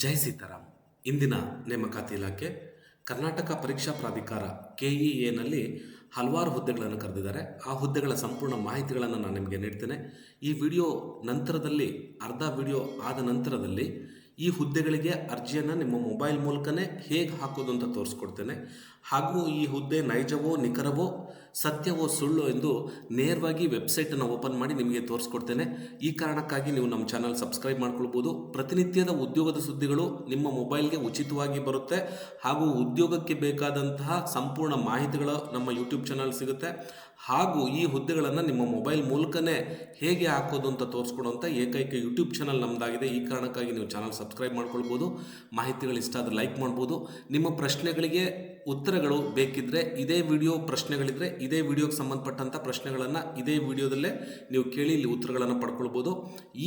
ಜೈ ಸೀತಾರಾಮ್. ಇಂದಿನ ನೇಮಕಾತಿ ಇಲಾಖೆ ಕರ್ನಾಟಕ ಪರೀಕ್ಷಾ ಪ್ರಾಧಿಕಾರ KEAನಲ್ಲಿ ಹಲವಾರು ಹುದ್ದೆಗಳನ್ನು ಕರೆದಿದ್ದಾರೆ. ಆ ಹುದ್ದೆಗಳ ಸಂಪೂರ್ಣ ಮಾಹಿತಿಗಳನ್ನು ನಾನು ನಿಮಗೆ ನೀಡ್ತೇನೆ. ಈ ವಿಡಿಯೋ ನಂತರದಲ್ಲಿ ಅರ್ಧ ವಿಡಿಯೋ ಆದ ನಂತರದಲ್ಲಿ ಈ ಹುದ್ದೆಗಳಿಗೆ ಅರ್ಜಿಯನ್ನು ನಿಮ್ಮ ಮೊಬೈಲ್ ಮೂಲಕನೇ ಹೇಗೆ ಹಾಕೋದು ಅಂತ ತೋರಿಸ್ಕೊಡ್ತೇನೆ. ಹಾಗೂ ಈ ಹುದ್ದೆ ನೈಜವೋ ನಿಖರವೋ ಸತ್ಯವೋ ಸುಳ್ಳು ಎಂದು ನೇರವಾಗಿ ವೆಬ್ಸೈಟನ್ನು ಓಪನ್ ಮಾಡಿ ನಿಮಗೆ ತೋರಿಸ್ಕೊಡ್ತೇನೆ. ಈ ಕಾರಣಕ್ಕಾಗಿ ನೀವು ನಮ್ಮ ಚಾನಲ್ ಸಬ್ಸ್ಕ್ರೈಬ್ ಮಾಡ್ಕೊಳ್ಬೋದು. ಪ್ರತಿನಿತ್ಯದ ಉದ್ಯೋಗದ ಸುದ್ದಿಗಳು ನಿಮ್ಮ ಮೊಬೈಲ್ಗೆ ಉಚಿತವಾಗಿ ಬರುತ್ತೆ. ಹಾಗೂ ಉದ್ಯೋಗಕ್ಕೆ ಬೇಕಾದಂತಹ ಸಂಪೂರ್ಣ ಮಾಹಿತಿಗಳು ನಮ್ಮ ಯೂಟ್ಯೂಬ್ ಚಾನಲ್ ಸಿಗುತ್ತೆ. ಹಾಗೂ ಈ ಹುದ್ದೆಗಳನ್ನು ನಿಮ್ಮ ಮೊಬೈಲ್ ಮೂಲಕನೇ ಹೇಗೆ ಹಾಕೋದು ಅಂತ ತೋರಿಸ್ಕೊಡುವಂಥ ಏಕೈಕ ಯೂಟ್ಯೂಬ್ ಚಾನಲ್ ನಮ್ಮದಾಗಿದೆ. ಈ ಕಾರಣಕ್ಕಾಗಿ ನೀವು ಚಾನಲ್ ಸಬ್ಸ್ಕ್ರೈಬ್ ಮಾಡ್ಕೊಳ್ಬೋದು. ಮಾಹಿತಿಗಳು ಇಷ್ಟ ಆದರೆ ಲೈಕ್ ಮಾಡ್ಬೋದು. ನಿಮ್ಮ ಪ್ರಶ್ನೆಗಳಿಗೆ ಉತ್ತರಗಳು ಬೇಕಿದ್ದರೆ ಇದೇ ವಿಡಿಯೋ ಪ್ರಶ್ನೆಗಳಿದ್ದರೆ ಇದೇ ವಿಡಿಯೋಗೆ ಸಂಬಂಧಪಟ್ಟಂಥ ಪ್ರಶ್ನೆಗಳನ್ನು ಇದೇ ವಿಡಿಯೋದಲ್ಲೇ ನೀವು ಕೇಳಿ ಇಲ್ಲಿ ಉತ್ತರಗಳನ್ನು ಪಡ್ಕೊಳ್ಬೋದು.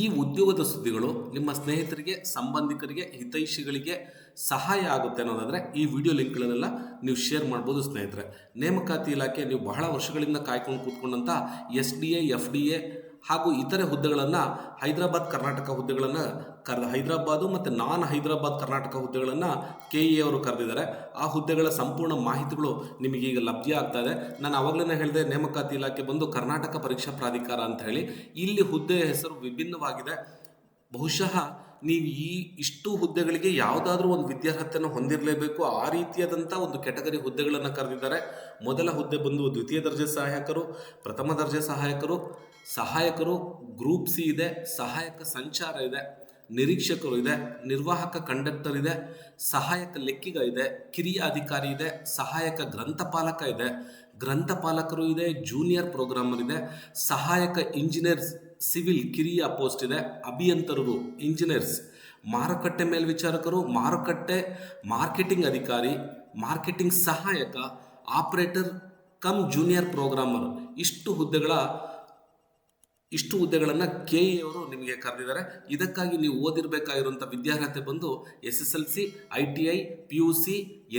ಈ ಉದ್ಯೋಗದ ಸುದ್ದಿಗಳು ನಿಮ್ಮ ಸ್ನೇಹಿತರಿಗೆ, ಸಂಬಂಧಿಕರಿಗೆ, ಹಿತೈಷಿಗಳಿಗೆ ಸಹಾಯ ಆಗುತ್ತೆ ಅನ್ನೋದಾದರೆ ಈ ವಿಡಿಯೋ ಲಿಂಕ್ಗಳನ್ನೆಲ್ಲ ನೀವು ಶೇರ್ ಮಾಡ್ಬೋದು ಸ್ನೇಹಿತರೆ. ನೇಮಕಾತಿ ಇಲಾಖೆ ನೀವು ಬಹಳ ವರ್ಷಗಳಿಂದ ಕಾಯ್ಕೊಂಡು ಕೂತ್ಕೊಂಡಂಥ SDA, FDA ಹಾಗೂ ಇತರೆ ಹುದ್ದೆಗಳನ್ನು ಹೈದರಾಬಾದ್ ಕರ್ನಾಟಕ ಹುದ್ದೆಗಳನ್ನು ಹೈದರಾಬಾದು ಮತ್ತು ನಾನ್ ಹೈದರಾಬಾದ್ ಕರ್ನಾಟಕ ಹುದ್ದೆಗಳನ್ನು KEA ಅವರು ಕರೆದಿದ್ದಾರೆ. ಆ ಹುದ್ದೆಗಳ ಸಂಪೂರ್ಣ ಮಾಹಿತಿಗಳು ನಿಮಗೀಗ ಲಭ್ಯ ಆಗ್ತಾ ಇದೆ. ನಾನು ಆವಾಗಲೇ ಹೇಳಿದೆ, ನೇಮಕಾತಿ ಇಲಾಖೆ ಬಂದು ಕರ್ನಾಟಕ ಪರೀಕ್ಷಾ ಪ್ರಾಧಿಕಾರ ಅಂತ ಹೇಳಿ. ಇಲ್ಲಿ ಹುದ್ದೆಯ ಹೆಸರು ವಿಭಿನ್ನವಾಗಿದೆ. ಬಹುಶಃ ನೀವು ಇಷ್ಟು ಹುದ್ದೆಗಳಿಗೆ ಯಾವುದಾದ್ರೂ ಒಂದು ವಿದ್ಯಾರ್ಹತೆಯನ್ನು ಹೊಂದಿರಲೇಬೇಕು. ಆ ರೀತಿಯಾದಂಥ ಒಂದು ಕೆಟಗರಿ ಹುದ್ದೆಗಳನ್ನು ಕರೆದಿದ್ದಾರೆ. ಮೊದಲ ಹುದ್ದೆ ಬಂದು ದ್ವಿತೀಯ ದರ್ಜೆ ಸಹಾಯಕರು, ಪ್ರಥಮ ದರ್ಜೆ ಸಹಾಯಕರು, ಗ್ರೂಪ್ C ಇದೆ, ಸಹಾಯಕ ಸಂಚಾರ ಇದೆ, ನಿರೀಕ್ಷಕರು ಇದೆ, ನಿರ್ವಾಹಕ ಕಂಡಕ್ಟರ್ ಇದೆ, ಸಹಾಯಕ ಲೆಕ್ಕಿಗ ಇದೆ, ಕಿರಿಯ ಅಧಿಕಾರಿ ಇದೆ, ಸಹಾಯಕ ಗ್ರಂಥಪಾಲಕ ಇದೆ, ಗ್ರಂಥಪಾಲಕರು ಇದೆ, ಜೂನಿಯರ್ ಪ್ರೋಗ್ರಾಮರ್ ಇದೆ, ಸಹಾಯಕ ಇಂಜಿನಿಯರ್ಸ್ ಸಿವಿಲ್ ಕಿರಿಯ ಪೋಸ್ಟ್ ಇದೆ, ಅಭಿಯಂತರರು ಇಂಜಿನಿಯರ್ಸ್, ಮಾರುಕಟ್ಟೆ ಮೇಲ್ವಿಚಾರಕರು, ಮಾರ್ಕೆಟಿಂಗ್ ಅಧಿಕಾರಿ, ಮಾರ್ಕೆಟಿಂಗ್ ಸಹಾಯಕ, ಆಪರೇಟರ್ ಕಮ್ ಜೂನಿಯರ್ ಪ್ರೋಗ್ರಾಮರ್. ಇಷ್ಟು ಹುದ್ದೆಗಳನ್ನು KEA ಅವರು ನಿಮಗೆ ಕರೆದಿದ್ದಾರೆ. ಇದಕ್ಕಾಗಿ ನೀವು ಓದಿರಬೇಕಾಗಿರುವಂಥ ವಿದ್ಯಾರ್ಹತೆ ಬಂದು SSLC, ITI, PUC,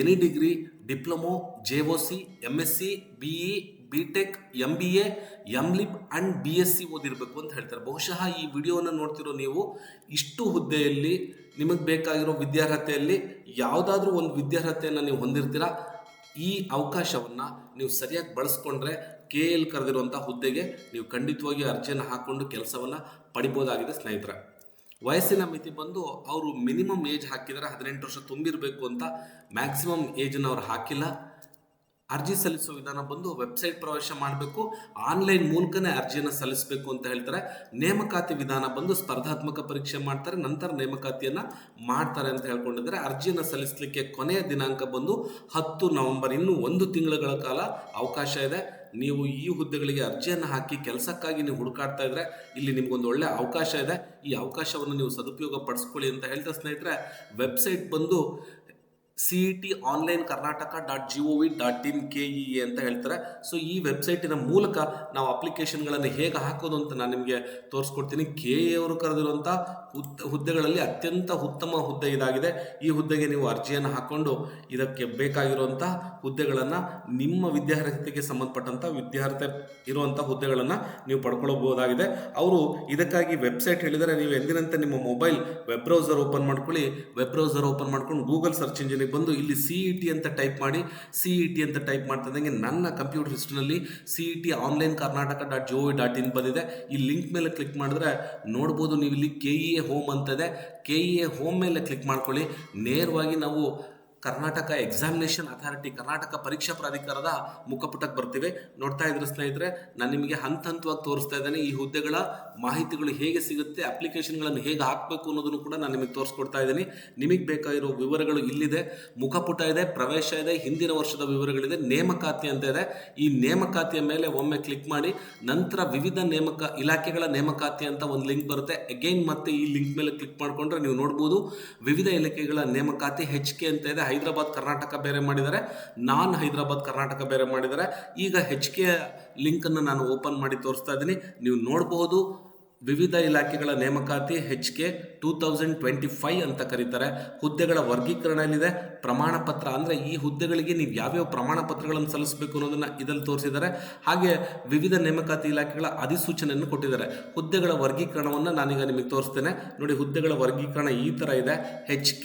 any degree, diploma, JOC, MSc, BE, BTech, MBA, MLib and BSc ಓದಿರಬೇಕು ಅಂತ ಹೇಳ್ತಾರೆ. ಬಹುಶಃ ಈ ವಿಡಿಯೋವನ್ನು ನೋಡ್ತಿರೋ ನೀವು ಇಷ್ಟು ಹುದ್ದೆಯಲ್ಲಿ ನಿಮಗೆ ಬೇಕಾಗಿರೋ ವಿದ್ಯಾರ್ಹತೆಯಲ್ಲಿ ಯಾವುದಾದ್ರೂ ಒಂದು ವಿದ್ಯಾರ್ಹತೆಯನ್ನು ನೀವು ಹೊಂದಿರ್ತೀರಾ. ಈ ಅವಕಾಶವನ್ನು ನೀವು ಸರಿಯಾಗಿ ಬಳಸ್ಕೊಂಡ್ರೆ KEA ಕರೆದಿರುವಂಥ ಹುದ್ದೆಗೆ ನೀವು ಖಂಡಿತವಾಗಿ ಅರ್ಜಿಯನ್ನು ಹಾಕ್ಕೊಂಡು ಕೆಲಸವನ್ನು ಪಡಿಬೋದಾಗಿದೆ ಸ್ನೇಹಿತರೆ. ವಯಸ್ಸಿನ ಮಿತಿ ಬಂದು ಅವರು ಮಿನಿಮಮ್ ಏಜ್ ಹಾಕಿದರೆ 18 ವರ್ಷ ತುಂಬಿರಬೇಕು ಅಂತ. ಮ್ಯಾಕ್ಸಿಮಮ್ ಏಜನ್ನು ಅವ್ರು ಹಾಕಿಲ್ಲ. ಅರ್ಜಿ ಸಲ್ಲಿಸೋ ವಿಧಾನ ಬಂದು ವೆಬ್ಸೈಟ್ ಪ್ರವೇಶ ಮಾಡಬೇಕು, ಆನ್ಲೈನ್ ಮೂಲಕನೇ ಅರ್ಜಿಯನ್ನು ಸಲ್ಲಿಸಬೇಕು ಅಂತ ಹೇಳ್ತಾರೆ. ನೇಮಕಾತಿ ವಿಧಾನ ಬಂದು ಸ್ಪರ್ಧಾತ್ಮಕ ಪರೀಕ್ಷೆ ಮಾಡ್ತಾರೆ, ನಂತರ ನೇಮಕಾತಿಯನ್ನು ಮಾಡ್ತಾರೆ ಅಂತ ಹೇಳ್ಕೊಂಡಿದ್ದಾರೆ. ಅರ್ಜಿಯನ್ನು ಸಲ್ಲಿಸಲಿಕ್ಕೆ ಕೊನೆಯ ದಿನಾಂಕ ಬಂದು 10 ನವೆಂಬರ್. ಇನ್ನೂ 1 ತಿಂಗಳ ಕಾಲ ಅವಕಾಶ ಇದೆ. ನೀವು ಈ ಹುದ್ದೆಗಳಿಗೆ ಅರ್ಜಿಯನ್ನು ಹಾಕಿ ಕೆಲಸಕ್ಕಾಗಿ ನೀವು ಹುಡುಕಾಡ್ತಾ ಇದ್ರೆ ಇಲ್ಲಿ ನಿಮಗೊಂದು ಒಳ್ಳೆ ಅವಕಾಶ ಇದೆ. ಈ ಅವಕಾಶವನ್ನು ನೀವು ಸದುಪಯೋಗ ಪಡಿಸ್ಕೊಳ್ಳಿ ಅಂತ ಹೇಳ್ತಾ ಸ್ನೇಹಿತರೆ, ವೆಬ್ಸೈಟ್ ಬಂದು CETonlinekarnataka.gov.in KEA ಅಂತ ಹೇಳ್ತಾರೆ. ಸೊ ಈ ವೆಬ್ಸೈಟಿನ ಮೂಲಕ ನಾವು ಅಪ್ಲಿಕೇಶನ್ಗಳನ್ನು ಹೇಗೆ ಹಾಕೋದು ಅಂತ ನಾನು ನಿಮಗೆ ತೋರಿಸ್ಕೊಡ್ತೀನಿ. KEA ಅವರು ಕರೆದಿರುವಂಥ ಹುದ್ದೆಗಳಲ್ಲಿ ಅತ್ಯಂತ ಉತ್ತಮ ಹುದ್ದೆ ಇದಾಗಿದೆ. ಈ ಹುದ್ದೆಗೆ ನೀವು ಅರ್ಜಿಯನ್ನು ಹಾಕ್ಕೊಂಡು ಇದಕ್ಕೆ ಬೇಕಾಗಿರುವಂಥ ಹುದ್ದೆಗಳನ್ನು ನಿಮ್ಮ ವಿದ್ಯಾರ್ಹತೆಗೆ ಸಂಬಂಧಪಟ್ಟಂಥ ವಿದ್ಯಾರ್ಹತೆ ಇರುವಂಥ ಹುದ್ದೆಗಳನ್ನು ನೀವು ಪಡ್ಕೊಳ್ಳಬಹುದಾಗಿದೆ. ಅವರು ಇದಕ್ಕಾಗಿ ವೆಬ್ಸೈಟ್ ಹೇಳಿದರೆ ನೀವು ಎಂದಿನಂತೆ ನಿಮ್ಮ ಮೊಬೈಲ್ ವೆಬ್ ಬ್ರೌಸರ್ ಓಪನ್ ಮಾಡ್ಕೊಳ್ಳಿ. ವೆಬ್ ಬ್ರೌಸರ್ ಓಪನ್ ಮಾಡ್ಕೊಂಡು ಗೂಗಲ್ ಸರ್ಚ್ ಇಂಜಿನಿಗೆ ಬಂದು ಇಲ್ಲಿ CET ಅಂತ ಟೈಪ್ ಮಾಡಿ. CET ಅಂತ ಟೈಪ್ ಮಾಡ್ತಿದ್ದಂಗೆ ನನ್ನ ಕಂಪ್ಯೂಟರ್ ಹಿಸ್ಟ್ರಿನಲ್ಲಿ CETonlinekarnataka.gov.in ಬಂದಿದೆ. ಈ ಲಿಂಕ್ ಮೇಲೆ ಕ್ಲಿಕ್ ಮಾಡಿದ್ರೆ ನೋಡ್ಬೋದು ನೀವು ಇಲ್ಲಿ KEA ಹೋಮ್ ಅಂತದೆ. KEA ಹೋಮ್ ಮೇಲೆ ಕ್ಲಿಕ್ ಮಾಡ್ಕೊಳ್ಳಿ. ನೇರವಾಗಿ ನಾವು ಕರ್ನಾಟಕ ಎಕ್ಸಾಮಿನೇಷನ್ ಅಥಾರಿಟಿ, ಕರ್ನಾಟಕ ಪರೀಕ್ಷಾ ಪ್ರಾಧಿಕಾರದ ಮುಖಪುಟಕ್ಕೆ ಬರ್ತೀವಿ. ನೋಡ್ತಾ ಇದ್ರೆ ಸ್ನೇಹಿತರೆ, ನಾನು ನಿಮಗೆ ಹಂತವಾಗಿ ತೋರಿಸ್ತಾ ಇದ್ದೇನೆ. ಈ ಹುದ್ದೆಗಳ ಮಾಹಿತಿಗಳು ಹೇಗೆ ಸಿಗುತ್ತೆ, ಅಪ್ಲಿಕೇಶನ್ಗಳನ್ನು ಹೇಗೆ ಹಾಕಬೇಕು ಅನ್ನೋದನ್ನು ಕೂಡ ನಾನು ನಿಮಗೆ ತೋರಿಸ್ಕೊಡ್ತಾ ಇದ್ದೀನಿ. ನಿಮಗೆ ಬೇಕಾಗಿರೋ ವಿವರಗಳು ಇಲ್ಲಿದೆ. ಮುಖಪುಟ ಇದೆ, ಪ್ರವೇಶ ಇದೆ, ಹಿಂದಿನ ವರ್ಷದ ವಿವರಗಳಿದೆ, ನೇಮಕಾತಿ ಅಂತ ಇದೆ. ಈ ನೇಮಕಾತಿಯ ಮೇಲೆ ಒಮ್ಮೆ ಕ್ಲಿಕ್ ಮಾಡಿ, ನಂತರ ವಿವಿಧ ಇಲಾಖೆಗಳ ನೇಮಕಾತಿ ಅಂತ ಒಂದು ಲಿಂಕ್ ಬರುತ್ತೆ. ಅಗೈನ್ ಮತ್ತೆ ಈ ಲಿಂಕ್ ಮೇಲೆ ಕ್ಲಿಕ್ ಮಾಡಿಕೊಂಡ್ರೆ ನೀವು ನೋಡ್ಬೋದು ವಿವಿಧ ಇಲಾಖೆಗಳ ನೇಮಕಾತಿ HK ಅಂತ ಇದೆ. ಹೈದರಾಬಾದ್ ಕರ್ನಾಟಕ ಬೇರೆ ಮಾಡಿದ್ದಾರೆ, ನಾನ್ ಹೈದರಾಬಾದ್ ಕರ್ನಾಟಕ ಬೇರೆ ಮಾಡಿದ್ದಾರೆ. ಈಗ HK ಲಿಂಕನ್ನು ನಾನು ಓಪನ್ ಮಾಡಿ ತೋರಿಸ್ತಾ ಇದ್ದೀನಿ. ನೀವು ನೋಡಬಹುದು ವಿವಿಧ ಇಲಾಖೆಗಳ ನೇಮಕಾತಿ HK 2025 ಅಂತ ಕರೀತಾರೆ. ಹುದ್ದೆಗಳ ವರ್ಗೀಕರಣ ಎಲ್ಲಿದೆ, ಪ್ರಮಾಣ ಪತ್ರ ಅಂದರೆ ಈ ಹುದ್ದೆಗಳಿಗೆ ನೀವು ಯಾವ್ಯಾವ ಪ್ರಮಾಣ ಪತ್ರಗಳನ್ನು ಸಲ್ಲಿಸಬೇಕು ಅನ್ನೋದನ್ನು ಇದರಲ್ಲಿ ತೋರಿಸಿದ್ದಾರೆ. ಹಾಗೆ ವಿವಿಧ ನೇಮಕಾತಿ ಇಲಾಖೆಗಳ ಅಧಿಸೂಚನೆಯನ್ನು ಕೊಟ್ಟಿದ್ದಾರೆ. ಹುದ್ದೆಗಳ ವರ್ಗೀಕರಣವನ್ನು ನಾನೀಗ ನಿಮಗೆ ತೋರಿಸ್ತೇನೆ ನೋಡಿ. ಹುದ್ದೆಗಳ ವರ್ಗೀಕರಣ ಈ ಥರ ಇದೆ. HK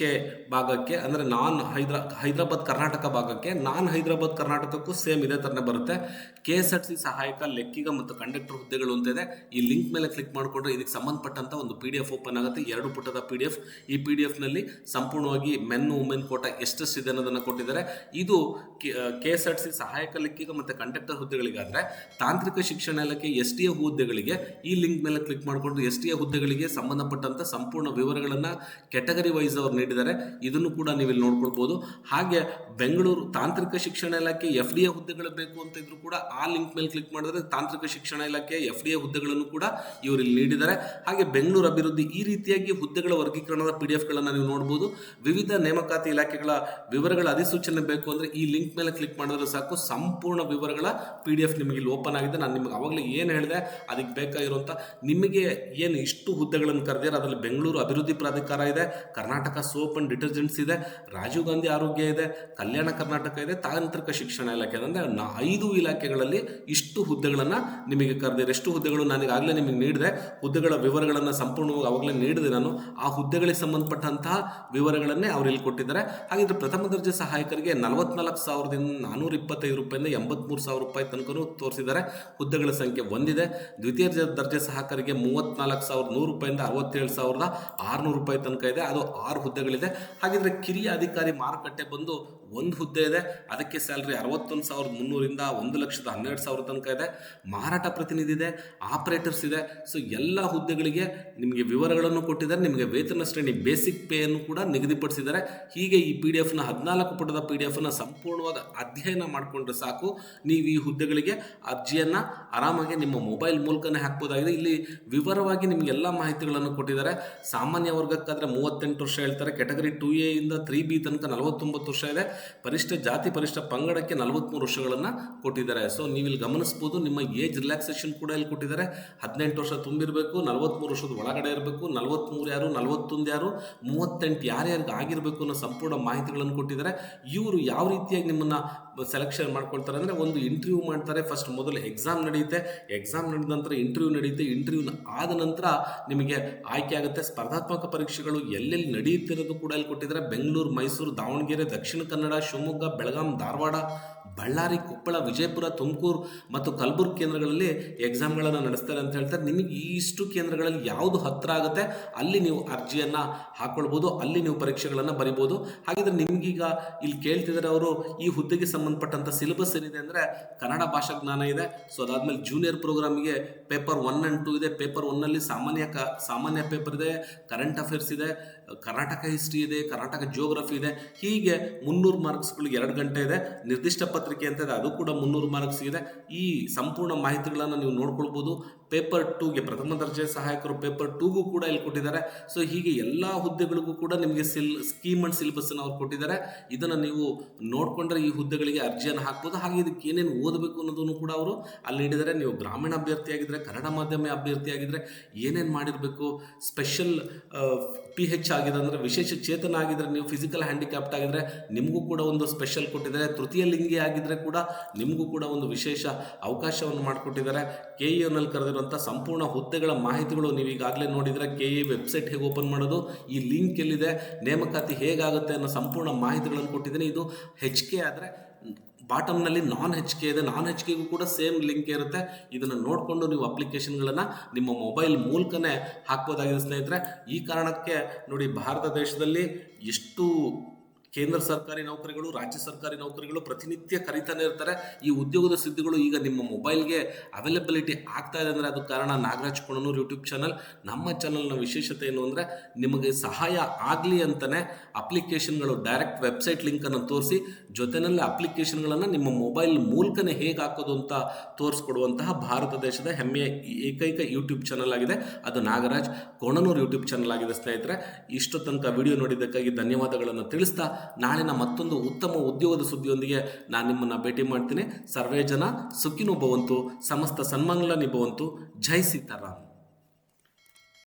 ಭಾಗಕ್ಕೆ ಅಂದರೆ ಹೈದರಾಬಾದ್ ಕರ್ನಾಟಕ ಭಾಗಕ್ಕೆ, ನಾನ್ ಹೈದರಾಬಾದ್ ಕರ್ನಾಟಕಕ್ಕೂ ಸೇಮ್ ಇದೇ ಥರನೇ ಬರುತ್ತೆ. KSRTC ಸಹಾಯಕ, ಲೆಕ್ಕಿಗ ಮತ್ತು ಕಂಡಕ್ಟರ್ ಹುದ್ದೆಗಳು ಅಂತ ಇದೆ. ಈ ಲಿಂಕ್ ಮೇಲೆ ಕ್ಲಿಕ್ ಮಾಡಿಕೊಂಡ್ರೆ ಇದಕ್ಕೆ ಸಂಬಂಧಪಟ್ಟಂತ ಒಂದು PDF ಓಪನ್ ಆಗುತ್ತೆ. 2 ಪುಟದ PDF. ಈ PDF ನಲ್ಲಿ ಸಂಪೂರ್ಣವಾಗಿ ಮೆನ್ ವುಮೆನ್ ಕೋಟಾ ಎಷ್ಟೆಷ್ಟಿದೆ ಅನ್ನೋದನ್ನು ಕೊಟ್ಟಿದ್ದಾರೆ. ಇದು KSRTC ಸಹಾಯಕ, ಲೆಕ್ಕಿಗ ಮತ್ತು ಕಂಡಕ್ಟರ್ ಹುದ್ದೆಗಳಿಗಾದರೆ, ತಾಂತ್ರಿಕ ಶಿಕ್ಷಣ ಇಲಾಖೆ STA ಹುದ್ದೆಗಳಿಗೆ ಈ ಲಿಂಕ್ ಮೇಲೆ ಕ್ಲಿಕ್ ಮಾಡಿಕೊಂಡು STA ಹುದ್ದೆಗಳಿಗೆ ಸಂಬಂಧಪಟ್ಟಂತ ಸಂಪೂರ್ಣ ವಿವರಗಳನ್ನು ಕ್ಯಾಟಗರಿ ವೈಸ್ ಅವರು ನೀಡಿದ್ದಾರೆ. ಇದನ್ನು ಕೂಡ ನೀವು ಇಲ್ಲಿ ನೋಡ್ಕೊಳ್ಬೋದು. ಹಾಗೆ ಬೆಂಗಳೂರು ತಾಂತ್ರಿಕ ಶಿಕ್ಷಣ ಇಲಾಖೆ FDA ಹುದ್ದೆಗಳು ಬೇಕು ಅಂತ ಇದ್ರು ಕೂಡ ಆ ಲಿಂಕ್ ಮೇಲೆ ಕ್ಲಿಕ್ ಮಾಡಿದ್ರೆ ತಾಂತ್ರಿಕ ಶಿಕ್ಷಣ ಇಲಾಖೆ FDA ಹುದ್ದೆಗಳನ್ನು ಕೂಡ ಇವರು ಇಲ್ಲಿ ನೀಡಿದ್ದಾರೆ. ಹಾಗೆ ಬೆಂಗಳೂರು ಅಭಿವೃದ್ಧಿ, ಈ ರೀತಿಯಾಗಿ ಹುದ್ದೆಗಳ ವರ್ಗೀಕರಣದ PDF ನೀವು ನೋಡಬಹುದು. ವಿವಿಧ ನೇಮಕಾತಿ ಇಲಾಖೆಗಳ ವಿವರಗಳ ಅಧಿಸೂಚನೆ ಬೇಕು ಅಂದ್ರೆ ಈ ಲಿಂಕ್ ಮೇಲೆ ಕ್ಲಿಕ್ ಮಾಡಿದ್ರೆ ಸಾಕು, ಸಂಪೂರ್ಣ ವಿವರಗಳ PDF ನಿಮಗೆ ಇಲ್ಲಿ ಓಪನ್ ಆಗಿದೆ. ನಾನು ನಿಮಗೆ ಅವಾಗಲೇ ಏನು ಹೇಳಿದೆ, ಅದಕ್ಕೆ ಬೇಕಾಗಿರುವಂಥ ನಿಮಗೆ ಏನು ಇಷ್ಟು ಹುದ್ದೆಗಳನ್ನು ಕರೆದಿದ್ದಾರೆ ಅದರಲ್ಲಿ ಬೆಂಗಳೂರು ಅಭಿವೃದ್ಧಿ ಪ್ರಾಧಿಕಾರ ಇದೆ, ಕರ್ನಾಟಕ ಸೋಪ್ ಅಂಡ್ ಡಿಟರ್ಜೆಂಟ್ಸ್ ಇದೆ, ರಾಜೀವ್ ಗಾಂಧಿ ಆರೋಗ್ಯ ಇದೆ, ಕಲ್ಯಾಣ ಕರ್ನಾಟಕ ಇದೆ, ತಾಂತ್ರಿಕ ಶಿಕ್ಷಣ ಇಲಾಖೆ ಅಂದರೆ 5 ಇಲಾಖೆಗಳಲ್ಲಿ ಇಷ್ಟು ಹುದ್ದೆಗಳನ್ನು ನಿಮಗೆ ಕರೆದಿದ್ದಾರೆ. ಎಷ್ಟು ಹುದ್ದೆಗಳು ನಾನೀಗಾಗಲೇ ನಿಮಗೆ ನೀಡಿದೆ, ಹುದ್ದೆಗಳ ವಿವರಗಳನ್ನು ಸಂಪೂರ್ಣವಾಗಿ ಅವಾಗಲೇ ನೀಡಿದೆ ನಾನು. ಆ ಹುದ್ದೆಗಳಿಗೆ ಸಂಬಂಧಪಟ್ಟಂತಹ ವಿವರಗಳನ್ನೇ ಅವರು ಇಲ್ಲಿ ಕೊಟ್ಟಿದ್ದಾರೆ. ಹಾಗಿದ್ರೆ ಪ್ರಥಮ ದರ್ಜೆ ಸಹಾಯಕರಿಗೆ 44,425 ರೂಪಾಯಿಂದ 83,000 ರೂಪಾಯಿ ತನಕ ತೋರಿಸಿದ್ದಾರೆ. ಹುದ್ದೆಗಳ ಸಂಖ್ಯೆ ಒಂದಿದೆ. ದ್ವಿತೀಯ ದರ್ಜೆ ಸಹಾಯಕರಿಗೆ 34,100 ರೂಪಾಯಿಂದ 67,600 ರೂಪಾಯಿ ತನಕ ಇದೆ. ಅದು 6 ಹುದ್ದೆಗಳಿದೆ. ಹಾಗಿದ್ರೆ ಕಿರಿಯ ಅಧಿಕಾರಿ ಮಾರುಕಟ್ಟೆ ಬಂದು ಒಂದು ಹುದ್ದೆ ಇದೆ, ಅದಕ್ಕೆ ಸ್ಯಾಲ್ರಿ 61,300ರಿಂದ 1,12,000 ತನಕ ಇದೆ. ಮಾರಾಟ ಪ್ರತಿನಿಧಿ ಇದೆ, ಆಪರೇಟರ್ಸ್ ಇದೆ. ಸೊ ಎಲ್ಲ ಹುದ್ದೆಗಳಿಗೆ ನಿಮಗೆ ವಿವರಗಳನ್ನು ಕೊಟ್ಟಿದ್ದಾರೆ. ನಿಮಗೆ ವೇತನ ಶ್ರೇಣಿ ಬೇಸಿಕ್ ಪೇಯನ್ನು ಕೂಡ ನಿಗದಿಪಡಿಸಿದ್ದಾರೆ. ಹೀಗೆ ಈ PDF-ನ 14 ಪುಟದ PDF-ನ ಸಂಪೂರ್ಣವಾದ ಅಧ್ಯಯನ ಮಾಡಿಕೊಂಡ್ರೆ ಸಾಕು, ನೀವು ಈ ಹುದ್ದೆಗಳಿಗೆ ಅರ್ಜಿಯನ್ನು ಆರಾಮಾಗಿ ನಿಮ್ಮ ಮೊಬೈಲ್ ಮೂಲಕನೇ ಹಾಕ್ಬೋದಾಗಿದೆ. ಇಲ್ಲಿ ವಿವರವಾಗಿ ನಿಮಗೆ ಎಲ್ಲ ಮಾಹಿತಿಗಳನ್ನು ಕೊಟ್ಟಿದ್ದಾರೆ. ಸಾಮಾನ್ಯ ವರ್ಗಕ್ಕಾದರೆ 38 ವರ್ಷ ಹೇಳ್ತಾರೆ, ಕ್ಯಾಟಗರಿ 2A ಇಂದ 3B ತನಕ 49 ವರ್ಷ ಇದೆ, ಪರಿಷ್ಠ ಜಾತಿ ಪರಿಷ್ಠ ಪಂಗಡಕ್ಕೆ 43 ವರ್ಷಗಳನ್ನು ಕೊಟ್ಟಿದ್ದಾರೆ. ಸೊ ನೀವು ಇಲ್ಲಿ ಗಮನಿಸಬಹುದು, ನಿಮ್ಮ ಏಜ್ ರಿಲ್ಯಾಕ್ಸೇಷನ್ ಕೂಡ ಇಲ್ಲಿ ಕೊಟ್ಟಿದ್ದಾರೆ. 18 ವರ್ಷ ತುಂಬಿರಬೇಕು, 43 ವರ್ಷದ ಒಳಗಡೆ ಇರಬೇಕು, 43 ಯಾರು, 41 ಯಾರು, 38 ಯಾರ್ಯಾರಿಗೆ ಆಗಿರಬೇಕು ಅನ್ನೋ ಸಂಪೂರ್ಣ ಮಾಹಿತಿಗಳನ್ನು ಕೊಟ್ಟಿದ್ದಾರೆ. ಇವರು ಯಾವ ರೀತಿಯಾಗಿ ನಿಮ್ಮನ್ನು ಸೆಲೆಕ್ಷನ್ ಮಾಡ್ಕೊಳ್ತಾರೆ ಅಂದರೆ, ಒಂದು ಇಂಟರ್ವ್ಯೂ ಮಾಡ್ತಾರೆ. ಫಸ್ಟ್ ಮೊದಲು ಎಕ್ಸಾಮ್ ನಡೆಯುತ್ತೆ, ಎಕ್ಸಾಮ್ ನಡೆದ ನಂತರ ಇಂಟರ್ವ್ಯೂ ನಡೆಯುತ್ತೆ, ಇಂಟರ್ವ್ಯೂ ಆದ ನಂತರ ನಿಮಗೆ ಆಯ್ಕೆ ಆಗುತ್ತೆ. ಸ್ಪರ್ಧಾತ್ಮಕ ಪರೀಕ್ಷೆಗಳು ಎಲ್ಲೆಲ್ಲಿ ನಡೆಯುತ್ತಿರೋದು ಕೂಡ ಇಲ್ಲಿ ಕೊಟ್ಟಿದ್ದಾರೆ. ಬೆಂಗಳೂರು, ಮೈಸೂರು, ದಾವಣಗೆರೆ, ದಕ್ಷಿಣ ಕನ್ನಡ, ಶಿವಮೊಗ್ಗ, ಬೆಳಗಾಂ, ಧಾರವಾಡ, ಬಳ್ಳಾರಿ, ಕೊಪ್ಪಳ, ವಿಜಯಪುರ, ತುಮಕೂರು ಮತ್ತು ಕಲಬುರಗಿ ಕೇಂದ್ರಗಳಲ್ಲಿ ಎಕ್ಸಾಮ್ಗಳನ್ನು ನಡೆಸ್ತಾರೆ ಅಂತ ಹೇಳ್ತಾರೆ. ನಿಮಗೆ ಈ ಇಷ್ಟು ಕೇಂದ್ರಗಳಲ್ಲಿ ಯಾವುದು ಹತ್ತಿರ ಆಗುತ್ತೆ ಅಲ್ಲಿ ನೀವು ಅರ್ಜಿಯನ್ನು ಹಾಕ್ಕೊಳ್ಬೋದು, ಅಲ್ಲಿ ನೀವು ಪರೀಕ್ಷೆಗಳನ್ನು ಬರಿಬೋದು. ಹಾಗಿದ್ರೆ ನಿಮಗೀಗ ಇಲ್ಲಿ ಕೇಳ್ತಿದ್ದಾರೆ ಅವರು, ಈ ಹುದ್ದೆಗೆ ಸಂಬಂಧಪಟ್ಟಂಥ ಸಿಲೆಬಸ್ ಏನಿದೆ ಅಂದರೆ ಕನ್ನಡ ಭಾಷಾ ಜ್ಞಾನ ಇದೆ. ಸೊ ಅದಾದಮೇಲೆ ಜೂನಿಯರ್ ಪ್ರೋಗ್ರಾಮಿಗೆ ಪೇಪರ್ 1 and 2 ಇದೆ. ಪೇಪರ್ 1ನಲ್ಲಿ ಸಾಮಾನ್ಯ ಪೇಪರ್ ಇದೆ, ಕರೆಂಟ್ ಅಫೇರ್ಸ್ ಇದೆ, ಕರ್ನಾಟಕ ಹಿಸ್ಟ್ರಿ ಇದೆ, ಕರ್ನಾಟಕ ಜಿಯೋಗ್ರಫಿ ಇದೆ. ಹೀಗೆ 300 ಮಾರ್ಕ್ಸ್ಗಳಿಗೆ 2 ಗಂಟೆ ಇದೆ. ನಿರ್ದಿಷ್ಟ ಪತ್ರಿಕೆ ಅಂತ ಇದೆ, ಅದು ಕೂಡ 300 ಮಾರ್ಕ್ಸ್ ಇದೆ. ಈ ಸಂಪೂರ್ಣ ಮಾಹಿತಿಗಳನ್ನು ನೀವು ನೋಡ್ಕೊಳ್ಬೋದು. ಪೇಪರ್ 2ಗೆ ಪ್ರಥಮ ದರ್ಜೆ ಸಹಾಯಕರು ಪೇಪರ್ 2ಗೂ ಕೂಡ ಇಲ್ಲಿ ಕೊಟ್ಟಿದ್ದಾರೆ. ಸೊ ಹೀಗೆ ಎಲ್ಲ ಹುದ್ದೆಗಳಿಗೂ ಕೂಡ ನಿಮಗೆ ಸ್ಕೀಮ್ ಅಂಡ್ ಸಿಲೆಬಸ್ಸನ್ನು ಅವ್ರು ಕೊಟ್ಟಿದ್ದಾರೆ. ಇದನ್ನು ನೀವು ನೋಡಿಕೊಂಡ್ರೆ ಈ ಹುದ್ದೆಗಳಿಗೆ ಅರ್ಜಿಯನ್ನು ಹಾಕ್ಬೋದು. ಹಾಗೆ ಇದಕ್ಕೆ ಏನೇನು ಓದಬೇಕು ಅನ್ನೋದನ್ನು ಕೂಡ ಅವರು ಅಲ್ಲಿ ನೀಡಿದ್ದಾರೆ. ನೀವು ಗ್ರಾಮೀಣ ಅಭ್ಯರ್ಥಿ ಆಗಿದ್ದರೆ, ಕನ್ನಡ ಮಾಧ್ಯಮ ಅಭ್ಯರ್ಥಿ ಆಗಿದ್ದರೆ ಏನೇನು ಮಾಡಿರಬೇಕು, ಸ್ಪೆಷಲ್ PH ಆಗಿದೆ ಅಂದರೆ ವಿಶೇಷ ಚೇತನ ಆಗಿದ್ದರೆ, ನೀವು ಫಿಸಿಕಲ್ ಹ್ಯಾಂಡಿಕ್ಯಾಪ್ಟ್ ಆಗಿದ್ದರೆ ನಿಮಗೂ ಕೂಡ ಒಂದು ಸ್ಪೆಷಲ್ ಕೊಟ್ಟಿದ್ದಾರೆ. ತೃತೀಯ ಲಿಂಗಿ ಆಗಿದ್ದರೆ ಕೂಡ ನಿಮಗೂ ಕೂಡ ಒಂದು ವಿಶೇಷ ಅವಕಾಶವನ್ನು ಮಾಡಿಕೊಟ್ಟಿದ್ದಾರೆ. KEನಲ್ಲಿ ಕರೆದಿರುವಂಥ ಸಂಪೂರ್ಣ ಹುದ್ದೆಗಳ ಮಾಹಿತಿಗಳು ನೀವು ಈಗಾಗಲೇ ನೋಡಿದರೆ, KE ವೆಬ್ಸೈಟ್ ಹೇಗೆ ಓಪನ್ ಮಾಡೋದು, ಈ ಲಿಂಕ್ ಎಲ್ಲಿದೆ, ನೇಮಕಾತಿ ಹೇಗಾಗುತ್ತೆ ಅನ್ನೋ ಸಂಪೂರ್ಣ ಮಾಹಿತಿಗಳನ್ನು ಕೊಟ್ಟಿದ್ದೀನಿ. ಇದು HK ಆದರೆ ಬಾಟಮ್ನಲ್ಲಿ ನಾನ್ HK ಇದೆ. ನಾನ್ HKಗೂ ಕೂಡ ಸೇಮ್ ಲಿಂಕ್ ಇರುತ್ತೆ. ಇದನ್ನು ನೋಡಿಕೊಂಡು ನೀವು ಅಪ್ಲಿಕೇಶನ್ಗಳನ್ನು ನಿಮ್ಮ ಮೊಬೈಲ್ ಮೂಲಕನೇ ಹಾಕ್ಬೋದಾಗಿದೆ ಸ್ನೇಹಿತರೆ. ಈ ಕಾರಣಕ್ಕೆ ನೋಡಿ, ಭಾರತ ದೇಶದಲ್ಲಿ ಎಷ್ಟು ಕೇಂದ್ರ ಸರ್ಕಾರಿ ನೌಕರಿಗಳು, ರಾಜ್ಯ ಸರ್ಕಾರಿ ನೌಕರಿಗಳು ಪ್ರತಿನಿತ್ಯ ಕರೀತಾನೆ ಇರ್ತಾರೆ. ಈ ಉದ್ಯೋಗದ ಸುದ್ದಿಗಳು ಈಗ ನಿಮ್ಮ ಮೊಬೈಲ್ಗೆ ಅವೈಲಬಿಲಿಟಿ ಆಗ್ತಾ ಇದೆ ಅಂದರೆ ಅದು ಕಾರಣ ನಾಗರಾಜ್ ಕೊಣನೂರು ಯೂಟ್ಯೂಬ್ ಚಾನಲ್. ನಮ್ಮ ಚಾನಲ್ನ ವಿಶೇಷತೆ ಏನು ಅಂದರೆ, ನಿಮಗೆ ಸಹಾಯ ಆಗಲಿ ಅಂತಲೇ ಅಪ್ಲಿಕೇಶನ್ಗಳು ಡೈರೆಕ್ಟ್ ವೆಬ್ಸೈಟ್ ಲಿಂಕನ್ನು ತೋರಿಸಿ, ಜೊತೆಯಲ್ಲಿ ಅಪ್ಲಿಕೇಶನ್ಗಳನ್ನು ನಿಮ್ಮ ಮೊಬೈಲ್ ಮೂಲಕನೇ ಹೇಗೆ ಹಾಕೋದು ಅಂತ ತೋರಿಸ್ಕೊಡುವಂತಹ ಭಾರತ ದೇಶದ ಹೆಮ್ಮೆಯ ಏಕೈಕ ಯೂಟ್ಯೂಬ್ ಚಾನಲ್ ಆಗಿದೆ. ಅದು ನಾಗರಾಜ್ ಕೊಣನೂರು ಯೂಟ್ಯೂಬ್ ಚಾನಲ್ ಆಗಿದೆ ಸ್ನೇಹಿತರೆ. ಇಷ್ಟು ತನಕ ವಿಡಿಯೋ ನೋಡಿದ್ದಕ್ಕಾಗಿ ಧನ್ಯವಾದಗಳನ್ನು ತಿಳಿಸ್ತಾ, ನಾಳಿನ ಮತ್ತೊಂದು ಉತ್ತಮ ಉದ್ಯೋಗದ ಸುದ್ದಿಯೊಂದಿಗೆ ನಾನು ನಿಮ್ಮನ್ನು ಭೇಟಿ ಮಾಡ್ತೀನಿ. ಸರ್ವೇ ಜನ ಸುಖಿನೋ ಭವಂತು, ಸಮಸ್ತ ಸನ್ಮಂಗಲ ನಿಭವಂತು. ಜೈ ಸೀತಾರಾಮ್.